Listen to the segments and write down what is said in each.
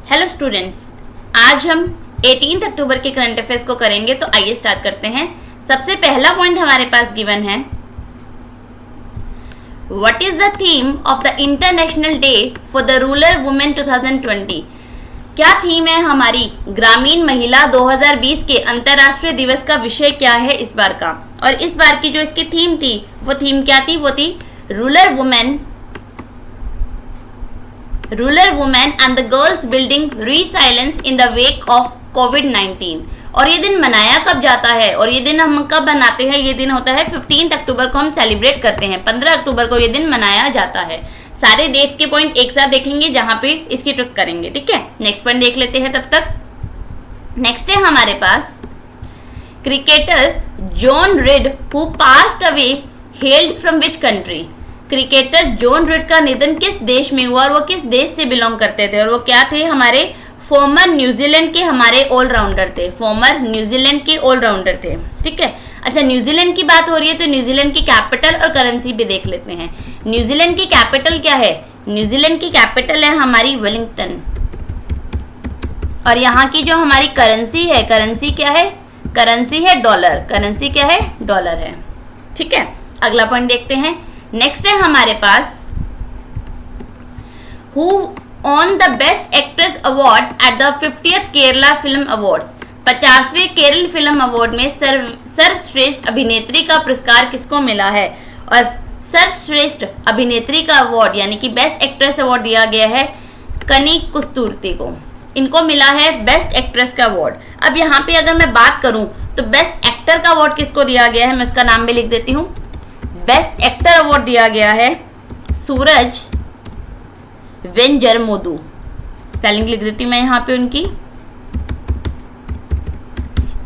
Hello students, आज हम 18 अक्टूबर के करंट अफेयर्स को करेंगे। तो आइए स्टार्ट करते हैं। सबसे पहला पॉइंट हमारे पास गिवन है, what is the theme of the international day for the rural women 2020। क्या थीम है हमारी ग्रामीण महिला 2020 के अंतर्राष्ट्रीय दिवस का विषय क्या है इस बार का। और इस बार की जो इसकी थीम थी वो थीम क्या थी, वो थी rural women and the girls building resilience in the wake of कोविड-19। और ये दिन मनाया कब जाता है और ये दिन हम कब मनाते हैं, ये दिन होता है 15 अक्टूबर को हम सेलिब्रेट करते हैं। 15 अक्टूबर को ये दिन मनाया जाता है। सारे डेट के पॉइंट एक साथ देखेंगे जहां पे इसकी ट्रिक करेंगे, ठीक है। नेक्स्ट पॉइंट देख लेते हैं तब तक। नेक्स्ट है हमारे पास cricketer John Reid who passed away held from which country. Cricketer John Reid का निधन किस देश में हुआ और वो किस देश से बिलोंग करते थे, और वो क्या थे, हमारे फॉर्मर न्यूजीलैंड के हमारे ऑलराउंडर थे। फॉर्मर न्यूजीलैंड के ऑलराउंडर थे, ठीक है। अच्छा, न्यूजीलैंड की बात हो रही है तो न्यूजीलैंड की कैपिटल और करेंसी भी देख लेते हैं। न्यूजीलैंड की कैपिटल क्या है, न्यूजीलैंड की कैपिटल है हमारी वेलिंगटन। और यहाँ की जो हमारी करेंसी है, करेंसी क्या है, करेंसी है डॉलर। करेंसी क्या है, डॉलर है, ठीक है। अगला पॉइंट देखते हैं। नेक्स्ट है हमारे पास who on the best actress award at the 50th Kerala film awards. 50वें केरल फिल्म अवार्ड में सर्वश्रेष्ठ अभिनेत्री का पुरस्कार किसको मिला है। और सर्वश्रेष्ठ अभिनेत्री का अवार्ड यानी कि बेस्ट एक्ट्रेस अवार्ड दिया गया है कनी कस्तूरती को। इनको मिला है बेस्ट एक्ट्रेस का अवार्ड। अब यहाँ पे अगर मैं बात करूं तो बेस्ट एक्टर का अवार्ड किसको दिया गया है, मैं उसका नाम भी लिख देती हूँ। बेस्ट एक्टर अवार्ड दिया गया है सूरज वेंजरमोदू। स्पेलिंग लिख देती हूँ मैं यहाँ पे उनकी।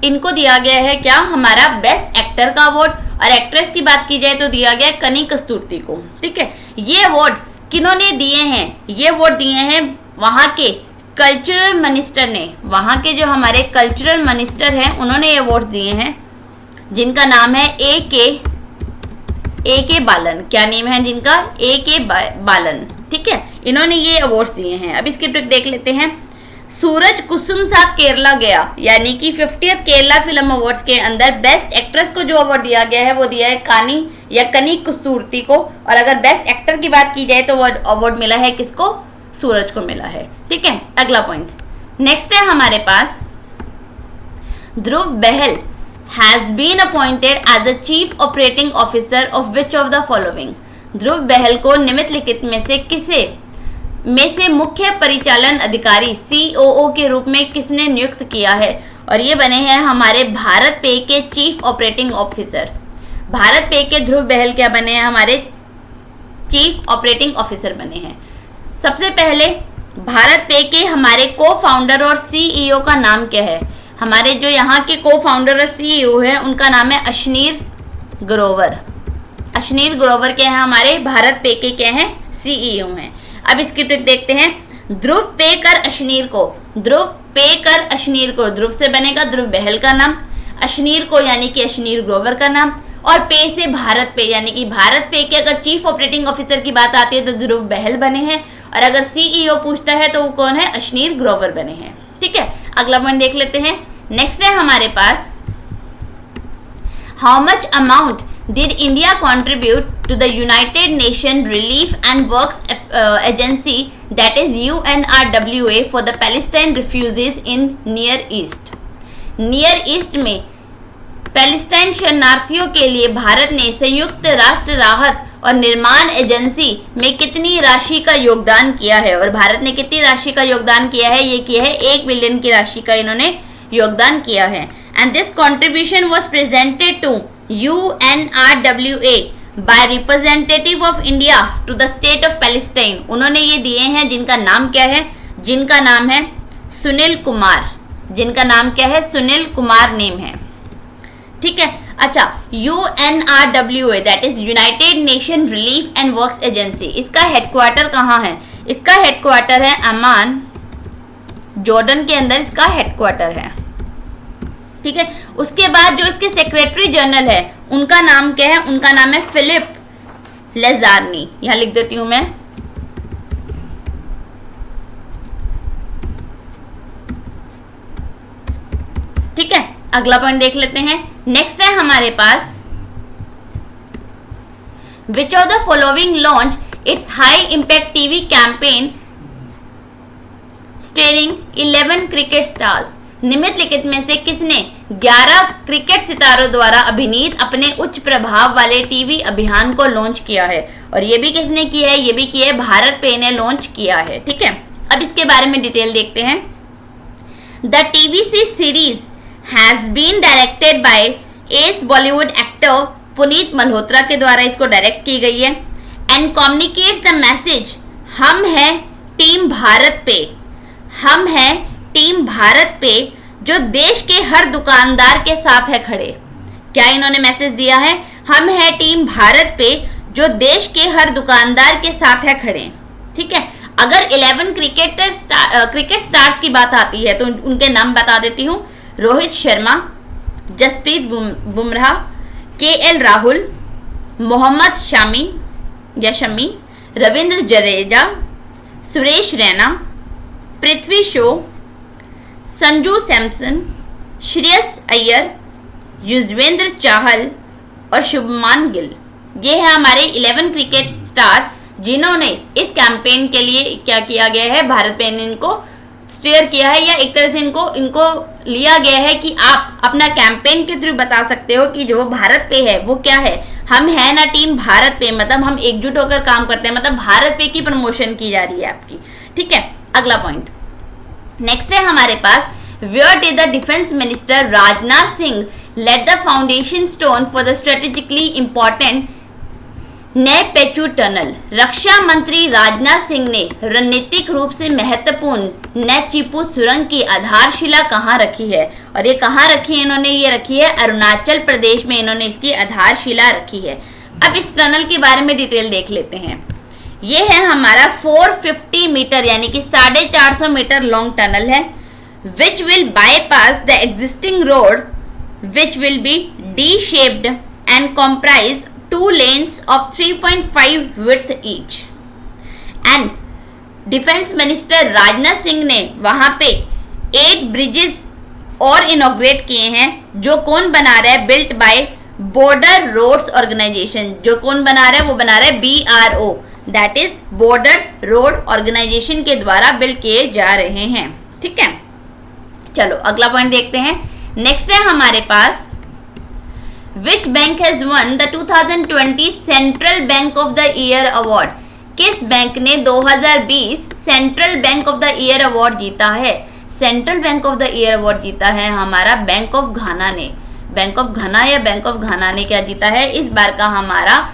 इनको दिया गया है क्या, हमारा बेस्ट एक्टर का अवार्ड। और एक्ट्रेस की बात की जाए तो दिया गया कनी कस्तूरती को, ठीक है। ये अवार्ड किन्होंने दिए हैं, ये अवार्ड दिए हैं वहाँ के कल्चरल मिनिस्टर ने। वहाँ के जो हमारे कल्चरल मिनिस्टर हैं उन्होंने ये अवार्ड दिए हैं, जिनका नाम है ए के बालन। क्या नेम है जिनका, ए के बालन, ठीक है। इन्होंने ये अवार्ड्स दिए हैं। अब इसकी ट्रिक देख लेते हैं। सूरज कुसुम साथ केरला गया, यानी कि 50th केरला फिल्म अवार्ड्स के अंदर बेस्ट एक्ट्रेस को जो अवार्ड दिया गया है वो दिया है कानी या कनी कस्तूरती को। और अगर बेस्ट एक्टर की बात की जाए तो वो अवार्ड मिला है किसको, सूरज को मिला है, ठीक है। अगला पॉइंट नेक्स्ट है हमारे पास, ध्रुव बहल has been appointed as the chief operating officer of which of the following। ध्रुव बहल को निम्नलिखित में से मुख्य परिचालन अधिकारी COO के रूप में किसने नियुक्त किया है। और ये बने हैं हमारे भारत पे के चीफ ऑपरेटिंग ऑफिसर। भारत पे के ध्रुव बहल क्या बने हैं, हमारे चीफ ऑपरेटिंग ऑफिसर बने हैं। सबसे पहले भारत पे के हमारे को फाउंडर और CEO का नाम क्या है। हमारे जो यहाँ के को फाउंडर और CEO है उनका नाम है अशनीर ग्रोवर। अशनीर ग्रोवर क्या है, हमारे भारत पे के क्या हैं, CEO हैं। अब इसकी ट्रिक देखते हैं। ध्रुव पे कर अशनीर को, ध्रुव पे कर अशनीर को, ध्रुव से बनेगा ध्रुव बहल का नाम, अशनीर को यानी कि अशनीर ग्रोवर का नाम, और पे से भारत पे यानी कि भारत पे के अगर चीफ ऑपरेटिंग ऑफिसर की बात आती है तो ध्रुव बहल बने हैं। और अगर CEO पूछता है तो वो कौन है, अशनीर ग्रोवर बने हैं, ठीक है। अगला पॉइंट देख लेते हैं। नेक्स्ट है हमारे पास, how much amount did India contribute to the United Nation relief and works agency that is UNRWA for the Palestine refugees in near east. Near east में पैलेस्टाइन शरणार्थियों के लिए भारत ने संयुक्त राष्ट्र राहत और निर्माण एजेंसी में कितनी राशि का योगदान किया है। और भारत ने कितनी राशि का योगदान किया है, ये किया है 1 बिलियन की राशि का इन्होंने योगदान किया है। And this contribution was presented to UNRWA by representative of India to the state of Palestine. उन्होंने ये दिए हैं, जिनका नाम क्या है, जिनका नाम है सुनील कुमार। जिनका नाम क्या है, सुनील कुमार नेम है, ठीक है। अच्छा, UNRWA that is United Nation relief and works agency, इसका हेडक्वार्टर कहाँ है, इसका हेडक्वार्टर है अमान, जॉर्डन के अंदर इसका हेडक्वार्टर है, ठीक है। उसके बाद जो इसके सेक्रेटरी जनरल है उनका नाम क्या है, उनका नाम है फिलिप लेजारनी। यहाँ लिख देती हूँ मैं, अगला पॉइंट देख लेते हैं। नेक्स्ट है हमारे पास, which of the following launch its high impact TV campaign starring 11 cricket stars. निम्नलिखित में से किसने 11 क्रिकेट सितारों द्वारा अभिनीत अपने उच्च प्रभाव वाले टीवी अभियान को लॉन्च किया है? और ये भी किसने किया है? ये भी किया है भारत पे ने लॉन्च किया है। ठीक है, अब इसके बारे में डिटेल देखते हैं। The TVC series has been directed by as Bollywood actor Puneet Malhotra के द्वारा इसको डायरेक्ट की गई है एंड कम्युनिकेट्स द मैसेज, हम हैं टीम भारत पे, हम हैं टीम भारत पे जो देश के हर दुकानदार के साथ है खड़े। क्या इन्होंने मैसेज दिया है? हम हैं टीम भारत पे जो देश के हर दुकानदार के साथ है खड़े। ठीक है, अगर 11 क्रिकेट स्टार्स की बात आती है तो उनके नाम बता देती हूँ। रोहित शर्मा, जसप्रीत बुमराह, KL राहुल, मोहम्मद शमी, रविंद्र जडेजा, सुरेश रैना, पृथ्वी शॉ, संजू सैमसन, श्रेयस अय्यर, युजवेंद्र चाहल और शुभमान गिल। ये है हमारे 11 क्रिकेट स्टार जिन्होंने इस कैंपेन के लिए क्या किया गया है, भारत पे ने इनको स्टीयर किया है, या एक तरह से इनको लिया गया है कि आप अपना कैंपेन के थ्रू बता सकते हो कि जो भारत पे है वो क्या है। हम है ना टीम भारत पे, मतलब हम एकजुट होकर काम करते हैं, मतलब भारत पे की प्रमोशन की जा रही है आपकी। ठीक है, अगला पॉइंट नेक्स्ट है हमारे पास, where did the defence minister Rajnath Singh let the foundation stone for the strategically important नेपेचू टनल। रक्षा मंत्री राजनाथ सिंह ने रणनीतिक रूप से महत्वपूर्ण नेचिपू सुरंग की आधारशिला कहाँ रखी है? और ये कहाँ रखी है इन्होंने? ये रखी है अरुणाचल प्रदेश में, इन्होंने इसकी आधारशिला रखी है। अब इस टनल के बारे में डिटेल देख लेते हैं। ये है हमारा 450 मीटर यानी कि 450 मीटर लॉन्ग टनल है, which will bypass the existing road which will be D shaped and comprise 2 lanes of 3.5 width each। And defence minister Rajnath Singh ने वहां पे 8 ब्रिजेस और इनॉग्रेट किए हैं, जो कौन बना रहा है? Built by border roads organisation. जो कौन बना रहा है? वो बना रहा है BRO, that is borders road organisation के द्वारा बिल्ड किए जा रहे हैं। ठीक है, चलो अगला पॉइंट देखते हैं। नेक्स्ट है हमारे पास, Which bank has won the 2020 Central Bank of the Year Award? किस बैंक ने 2020 central bank of the year award जीता है? Central bank of the year award जीता है हमारा बैंक ऑफ घाना ने। बैंक ऑफ घाना या बैंक ऑफ घाना ने क्या जीता है? इस बार का हमारा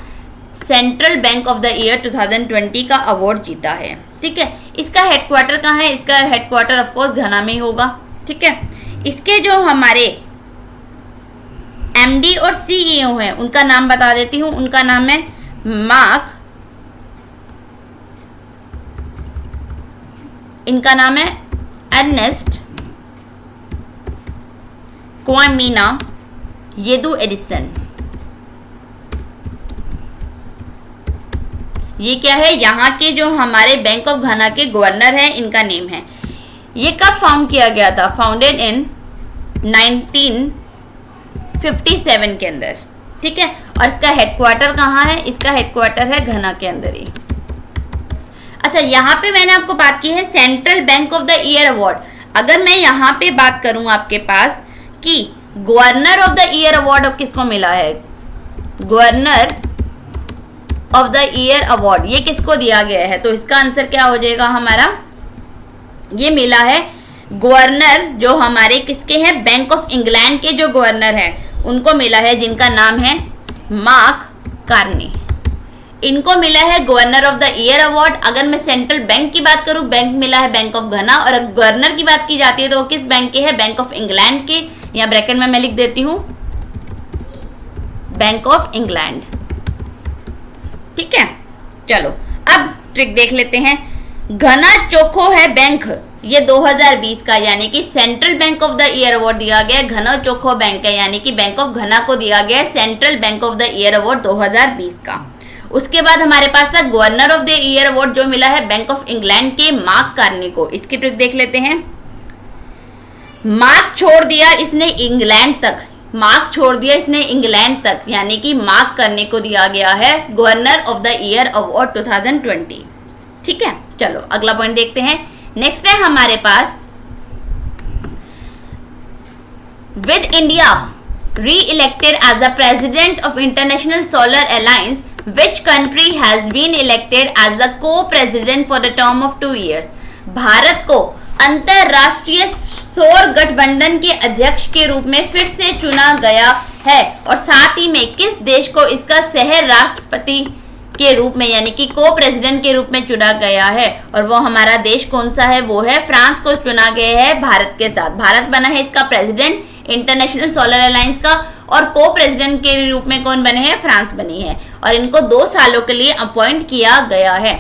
central bank of the year 2020 का अवार्ड जीता है। ठीक है, इसका हेडक्वार्टर कहाँ है? इसका हेडक्वार्टर ऑफकोर्स घाना में होगा। ठीक है, इसके जो हमारे MD और CEO हैं उनका नाम बता देती हूँ। उनका नाम है मार्क, इनका नाम है अर्नेस्ट क्वामीना येदू एडिसन। ये क्या है? यहाँ के जो हमारे बैंक ऑफ घाना के गवर्नर हैं, इनका नेम है। ये कब फाउंड किया गया था? फाउंडेड इन 1957 के अंदर। ठीक है, और इसका हेडक्वार्टर कहाँ है? इसका हेडक्वार्टर है घना के अंदर ही। अच्छा, यहाँ पे मैंने आपको बात की है central bank of the year award. अगर मैं यहाँ पे बात करूँ आपके पास कि governor of the year award अब किसको मिला है? Governor of the year award ये किसको दिया गया है? तो इसका आंसर क्या हो जाएगा हमारा? ये मिला है गवर्नर जो हमारे किसके हैं? बैंक ऑफ इंग्लैंड के जो गवर्नर हैं उनको मिला है, जिनका नाम है मार्क कार्नी। इनको मिला है governor of the year award. अगर मैं सेंट्रल बैंक की बात करूं, बैंक मिला है बैंक ऑफ घना, और अगर गवर्नर की बात की जाती है तो किस बैंक के है? बैंक ऑफ इंग्लैंड के। या ब्रैकेट में मैं लिख देती हूं बैंक ऑफ इंग्लैंड। ठीक है, चलो अब ट्रिक देख लेते हैं। घना चोखो है बैंक, ये 2020 का यानी कि central bank of the year award दिया गया। घना चोखो बैंक है यानी कि बैंक ऑफ घना को दिया गया central bank of the year award 2020 का। उसके बाद हमारे पास था governor of the year award जो मिला है बैंक ऑफ इंग्लैंड के मार्क कार्नी को। इसकी ट्रिक देख लेते हैं। मार्क छोड़ दिया इसने इंग्लैंड तक, मार्क छोड़ दिया इसने इंग्लैंड तक, यानी कि मार्क करने को दिया गया है governor of the year award 2020। ठीक है, चलो अगला पॉइंट देखते हैं। नेक्स्ट है हमारे पास, with India re-elected as the president of International Solar Alliance, which country has been elected as the co-president for the term of 2 years? Bharat को अंतरराष्ट्रीय सौर गठबंधन के अध्यक्ष के रूप में फिर से चुना गया है, और साथ ही में किस देश को इसका सह राष्ट्रपति के रूप में यानी कि को प्रेसिडेंट के रूप में चुना गया है, और वो हमारा देश कौन सा है, वो है फ्रांस को चुना गया है भारत के साथ। भारत बना है इसका प्रेसिडेंट इंटरनेशनल सोलर अलायंस का, और को प्रेसिडेंट के रूप में कौन बने हैं, फ्रांस बनी है, और इनको 2 सालों के लिए अपॉइंट किया गया है।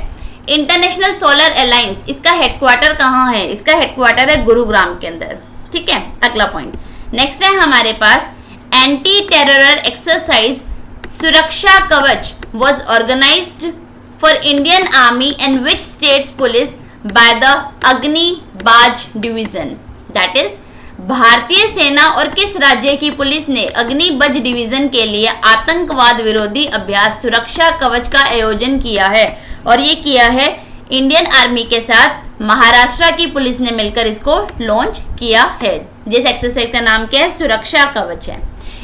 इंटरनेशनल सोलर अलायंस, इसका हेडक्वार्टर कहाँ है, इसका हेडक्वार्टर है गुरुग्राम के अंदर। ठीक है, अगला पॉइंट नेक्स्ट है हमारे पास, एंटी टेरर एक्सरसाइज सुरक्षा कवच was organized for Indian Army and which state's police by the अग्नि बाज डिवीजन, दैट इज भारतीय सेना और किस राज्य की पुलिस ने अग्नि बज डिवीजन के लिए आतंकवाद विरोधी अभ्यास सुरक्षा कवच का आयोजन किया है, और ये किया है इंडियन आर्मी के साथ महाराष्ट्र की पुलिस ने मिलकर इसको लॉन्च किया है। जिस एक्सरसाइज का नाम क्या है, सुरक्षा कवच है।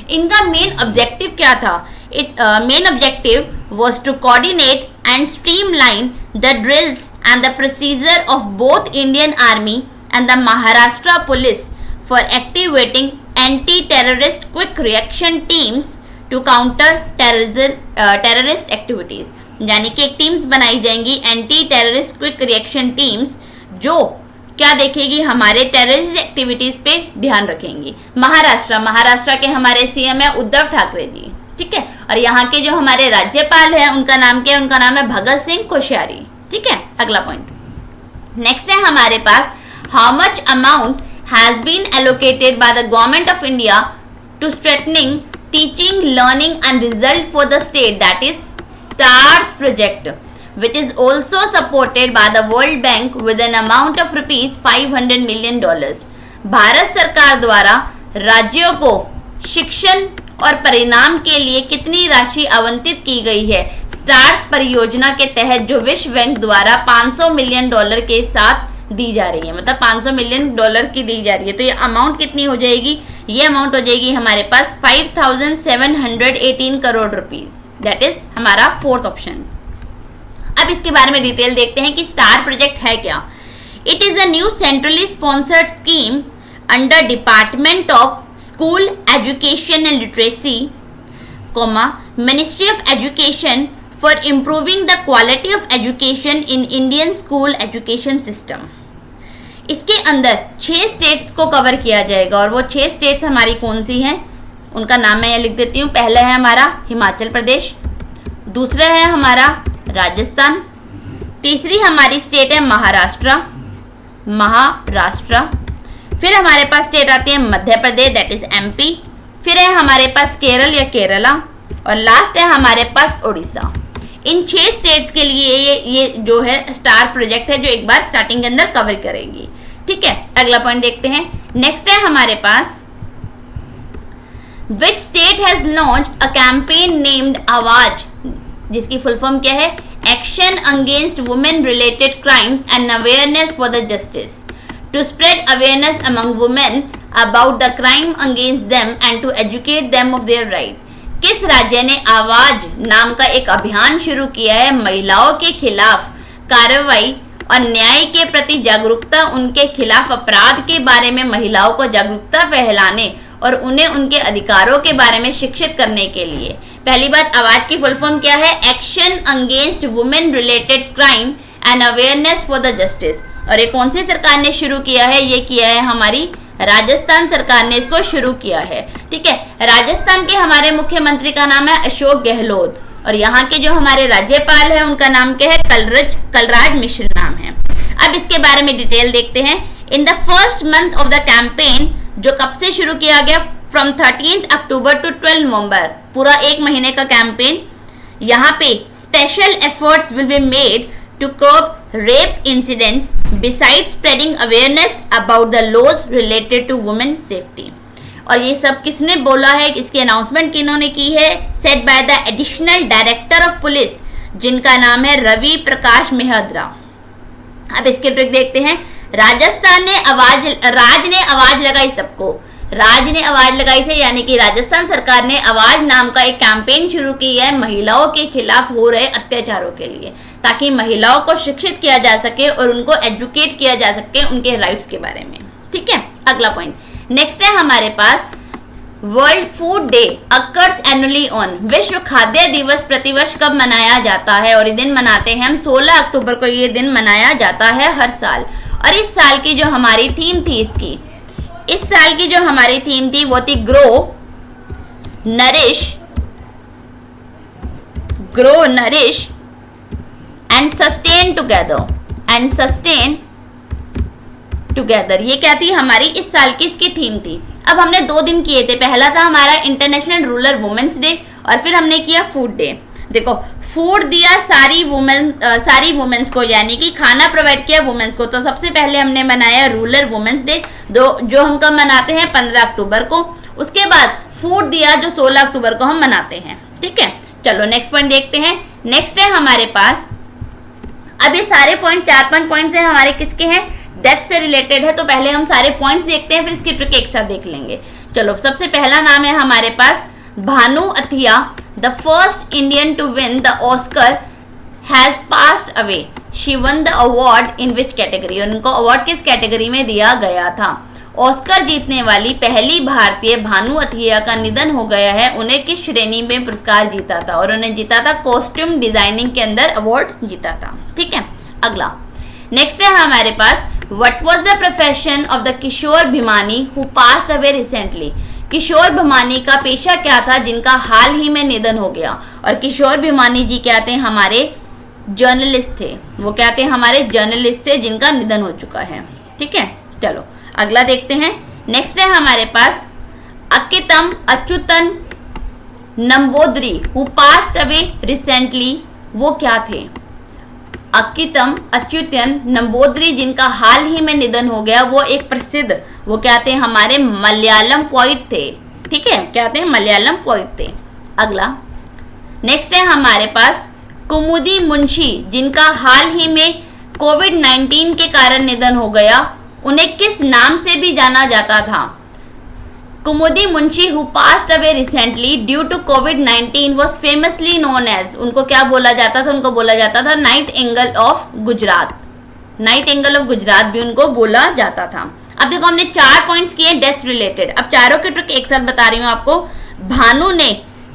इनका मेन ऑब्जेक्टिव क्या था, its main objective was to coordinate and streamline the drills and the procedure of both Indian Army and the Maharashtra Police for activating anti-terrorist quick reaction teams to counter terrorist activities। यानी कि एक teams बनाई जाएंगी anti terrorist quick reaction teams, जो क्या देखेगी, हमारे terrorist activities पे ध्यान रखेंगी। महाराष्ट्र के हमारे सीएम है उद्धव ठाकरे जी। ठीक है, और यहाँ के जो हमारे राज्यपाल हैं उनका नाम क्या है, उनका नाम है भगत सिंह कोश्यारी। ठीक है, अगला पॉइंट नेक्स्ट है हमारे पास, how much amount has been allocated by the government of India to strengthening teaching learning and result for the state, that is STARS project, which is also supported by the World Bank with an amount of rupees 500 million dollars। Bharat सरकार द्वारा राज्यों को शिक्षण और परिणाम के लिए कितनी राशि आवंटित की गई है, स्टार्स परियोजना के तहत, जो विश्व बैंक द्वारा 500 मिलियन डॉलर के साथ दी जा रही है, मतलब 500 मिलियन डॉलर की दी जा रही है। तो ये अमाउंट कितनी हो जाएगी, ये अमाउंट हो जाएगी हमारे पास 5718 करोड़ रुपीस, दैट इज हमारा 4th ऑप्शन। अब इसके बारे में डिटेल देखते हैं कि स्टार प्रोजेक्ट है क्या। It is a new centrally sponsored scheme under department of school education and literacy, ministry of education for improving the quality of education in Indian school education system. इसके अंदर 6 states को cover किया जाएगा, और वो 6 states हमारी कौन सी हैं, उनका नाम मैं यहाँ लिख देती हूँ। पहला है हमारा हिमाचल प्रदेश, दूसरा है हमारा राजस्थान, तीसरी हमारी स्टेट है महाराष्ट्र, फिर हमारे पास स्टेट आती है Madhya Pradesh, that is MP, फिर है हमारे पास केरल या केरला, और लास्ट है हमारे पास उड़ीसा। इन 6 स्टेट्स के लिए ये जो है स्टार प्रोजेक्ट है, जो एक बार स्टार्टिंग के अंदर कवर करेगी। ठीक है, अगला पॉइंट देखते हैं। नेक्स्ट है हमारे पास, which state has launched a campaign named Awaaz, जिसकी फुल फॉर्म क्या है, action against women related crimes and awareness for the justice, to spread awareness among women about the crime against them and to educate them of their right. किस राज्य ने आवाज नाम का एक अभियान शुरू किया है महिलाओं के खिलाफ कार्रवाई और न्याय के प्रति जागरूकता, उनके खिलाफ अपराध के बारे में महिलाओं को जागरूकता फैलाने और उन्हें उनके अधिकारों के बारे में शिक्षित करने के लिए। पहली बात, आवाज की फुल फॉर्म क्या है, action against women related crime and awareness for the justice. और ये कौन सी सरकार ने शुरू किया है, ये किया है हमारी राजस्थान सरकार ने इसको शुरू किया है। ठीक है, राजस्थान के हमारे मुख्यमंत्री का नाम है अशोक गहलोत, और यहाँ के जो हमारे राज्यपाल है उनका नाम क्या है, कलराज मिश्र नाम है। अब इसके बारे में डिटेल देखते हैं। In the first month of the campaign, जो कब से शुरू किया गया, फ्रॉम 13 अक्टूबर टू 12 नवंबर, पूरा 1 महीने का कैंपेन। यहाँ पे special efforts will be made to curb rape incidents besides spreading awareness about the laws related to women safety। और ये सब किसने बोला है, इसकी अनाउंसमेंट किन्होंने की है? Said by the additional director of police, जिनका नाम है रवि प्रकाश मेहद्रा। अब इसके ट्रिक देखते हैं। राज ने आवाज लगाई सबको, राज ने आवाज लगाई से यानी कि राजस्थान सरकार ने आवाज नाम का एक कैंपेन शुरू की है महिलाओं के खिलाफ हो रहे अत्याचारों के लिए, ताकि महिलाओं को शिक्षित किया जा सके और उनको एजुकेट किया जा सके उनके राइट्स के बारे में। ठीक है, अगला पॉइंट नेक्स्ट है हमारे पास, world food day occurs annually on. विश्व खाद्य दिवस प्रतिवर्ष कब मनाया जाता है? और ये दिन मनाते हैं हम 16 अक्टूबर को, ये दिन मनाया जाता है हर साल। और इस साल की जो हमारी थीम थी इस साल की जो हमारी थीम थी वो थी grow nourish and sustain together. ये क्या थी हमारी इस साल की इसकी थीम थी। अब हमने 2 दिन किए थे, पहला था हमारा इंटरनेशनल रूरल वुमेन्स डे और फिर हमने किया फूड डे। देखो फूड दिया सारी वुमेन्स को, यानी कि खाना प्रोवाइड किया वुमेन्स को। तो सबसे पहले हमने मनाया रूरल वुमेन्स डे जो हम कब मनाते हैं 15 अक्टूबर को। उसके बाद फूड दिया जो 16 अक्टूबर को हम मनाते हैं। ठीक है, चलो नेक्स्ट पॉइंट देखते हैं। नेक्स्ट है हमारे पास, अब ये सारे पॉइंट 4-5 पॉइंट्स है हमारे किसके हैं? डेथ से रिलेटेड है। तो पहले हम सारे पॉइंट्स देखते हैं, फिर इसकी ट्रिक एक साथ देख लेंगे। चलो सबसे पहला नाम है हमारे पास Bhanu Athaiya, the first Indian to win the Oscar has passed away. She won the award in which category? उनको अवार्ड किस कैटेगरी में दिया गया था? ऑस्कर जीतने वाली पहली भारतीय भानु अथिया का निधन हो गया है। उन्हें किस श्रेणी में पुरस्कार जीता था? और उन्हें जीता था कॉस्ट्यूम डिजाइनिंग के अंदर अवार्ड जीता था। ठीक है, अगला नेक्स्ट है हमारे पास, what was the profession of the Kishore Bhimani who passed away recently? Kishore Bhimani का पेशा क्या था जिनका हाल ही में निधन हो गया? और किशोर भिमानी जी क्या थे? हमारे जर्नलिस्ट थे। वो क्या थे? हमारे जर्नलिस्ट थे जिनका निधन हो चुका है। ठीक है, चलो अगला देखते हैं। नेक्स्ट है हमारे पास Akkitham Achuthan Namboodiri who passed away recently. वो क्या थे? अक्कितम अच्युतन नंबोदरी जिनका हाल ही में निधन हो गया, वो एक प्रसिद्ध, वो क्या थे? हमारे मलयालम पोइट थे। ठीक है, क्या थे? मलयालम पोइट थे। अगला नेक्स्ट है हमारे पास कुमुदी मुंशी जिनका हाल ही में कोविड-19 के कारण निधन हो गया। उन्हें किस नाम से भी जाना जाता था? Kaumudi Munshi who passed away recently due to कोविड-19 वाज फेमसली नोन एज, उनको क्या बोला जाता था? उनको बोला जाता था nightingale of Gujarat. Nightingale of Gujarat भी उनको बोला जाता था। अब देखो हमने 4 पॉइंट्स किए डेथ रिलेटेड। अब चारों के ट्रिक एक साथ बता रही हूँ आपको। भानु ने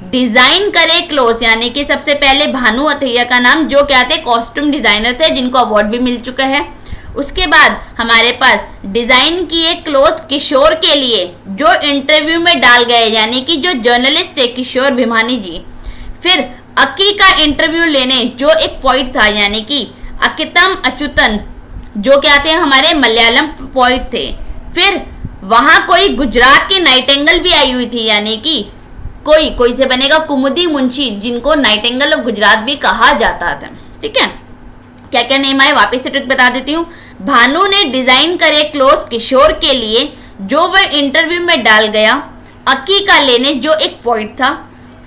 डिजाइन करे क्लोथ, यानी कि सबसे पहले भानु अथैया का नाम, जो क्या थे? कॉस्ट्यूम डिजाइनर थे जिनको अवार्ड भी मिल चुका है। उसके बाद हमारे पास डिजाइन किए क्लोथ किशोर के लिए जो इंटरव्यू में डाल गए, यानी कि जो जर्नलिस्ट थे किशोर भिमानी जी। फिर अक्की का इंटरव्यू लेने जो एक पोइट था, यानी कि अक्कितम अच्युतन जो क्या थे? हमारे मलयालम पोइट थे। फिर वहां कोई गुजरात की नाइटेंगल भी आई हुई थी, यानी कि कोई से बनेगा कुमुदी मुंशी जिनको नाइटेंगल ऑफ गुजरात भी कहा जाता था। ठीक है, क्या क्या नेम आए वापस से ट्रिक बता देती हूँ। भानु ने डिजाइन करे क्लोथ किशोर के लिए जो वह इंटरव्यू में डाल गया। अक्की का लेने जो एक पॉइंट था।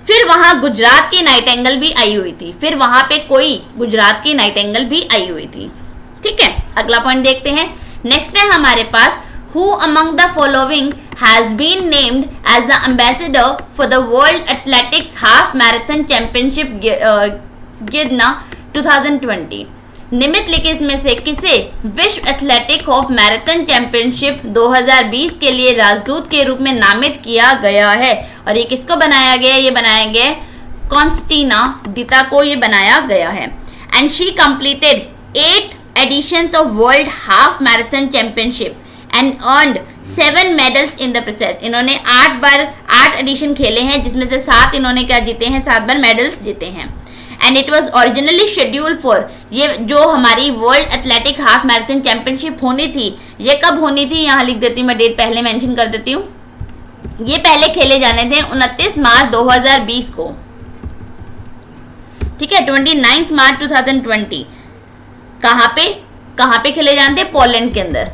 फिर वहां गुजरात की नाइटेंगल भी आई हुई थी। फिर वहां पे कोई गुजरात की नाइटेंगल भी आई हुई थी। ठीक है, अगला पॉइंट देखते हैं। नेक्स्ट है हमारे पास, who among the following has been named as the ambassador for the world athletics half marathon championship Gdynia 2020? निम्नलिखित में से किसे विश्व एथलेटिक हाफ मैराथन चैंपियनशिप 2020 के लिए राजदूत के रूप में नामित किया गया है? और ये किसको बनाया गया? ये बनाया गया कॉन्स्टेंटिना डिता को ये बनाया गया है। And she completed 8 editions of World Half Marathon Championship and earned 7 medals in the process। इन्होंने 8 एडिशन खेले हैं, जिसमें से 7 इन्होंने क्या जीते हैं? 7 बार मेडल्स जीते हैं। And it was originally schedule for, ये जो हमारी world athletic half marathon championship होनी थी, ये कब होनी थी? यहाँ लिख देती हूँ मैं, डेट पहले मेंशन कर देती हूँ। ये पहले खेले जाने थे 29 मार्च 2020 को। ठीक है, 29 मार्च 2020। कहाँ पे खेले जाते हैं? पोलैंड के अंदर,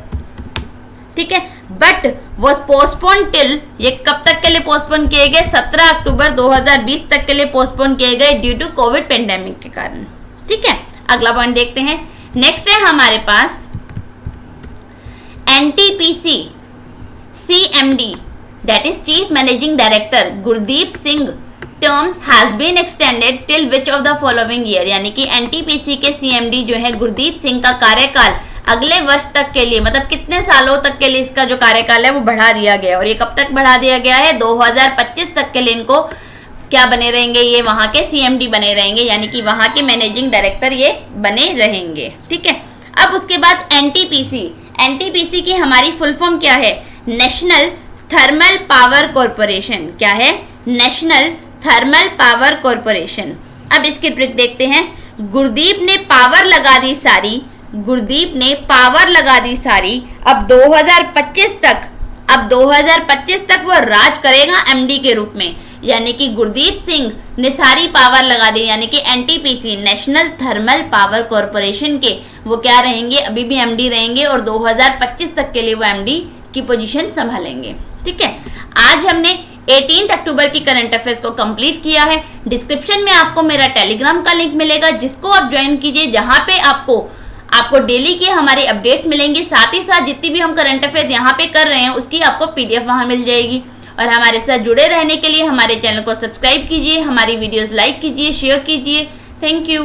ठीक है। बट वॉज पोस्टपोन टिल, ये कब तक के लिए पोस्टपोन किए गए? 17 अक्टूबर 2020 तक के लिए पोस्टपोन किए गए ड्यू टू कोविड पेंडेमिक के कारण, ठीक है। अगला पॉइंट देखते हैं। नेक्स्ट है हमारे पास NTPC CMD, that is chief managing director Gurdeep Singh terms has been extended till which of the following year, यानी कि एनटीपीसी के सीएमडी जो है गुरदीप सिंह का कार्यकाल अगले वर्ष तक के लिए, मतलब कितने सालों तक के लिए इसका जो कार्यकाल है वो बढ़ा दिया गया। और ये कब तक बढ़ा दिया गया है? 2025 तक के लिए इनको क्या बने रहेंगे? ये वहां के सीएमडी बने रहेंगे, यानी कि वहां के मैनेजिंग डायरेक्टर ये बने रहेंगे, ठीक है। अब उसके बाद एनटीपीसी की हमारी फुल फॉर्म क्या है? National thermal power corporation. क्या है? National thermal power corporation. अब इसकी ट्रिक देखते हैं। गुरदीप ने पावर लगा दी सारी, गुरदीप ने पावर लगा दी सारी। अब 2025 तक वो राज करेगा एमडी के रूप में, यानी कि गुरदीप सिंह ने सारी पावर लगा दी, यानी कि NTPC national thermal power corporation के वो क्या रहेंगे? अभी भी एमडी रहेंगे और 2025 तक के लिए वो एमडी की पोजीशन संभालेंगे, ठीक है। आज हमने 18 अक्टूबर की करंट अफेयर्स को कंप्लीट किया है। डिस्क्रिप्शन में आपको मेरा टेलीग्राम का लिंक मिलेगा, जिसको आप ज्वाइन कीजिए, जहां पे आपको डेली के हमारे अपडेट्स मिलेंगे। साथ ही साथ जितनी भी हम करंट अफेयर्स यहाँ पे कर रहे हैं उसकी आपको पीडीएफ वहां मिल जाएगी। और हमारे साथ जुड़े रहने के लिए हमारे चैनल को सब्सक्राइब कीजिए, हमारी वीडियोस लाइक कीजिए, शेयर कीजिए। Thank you.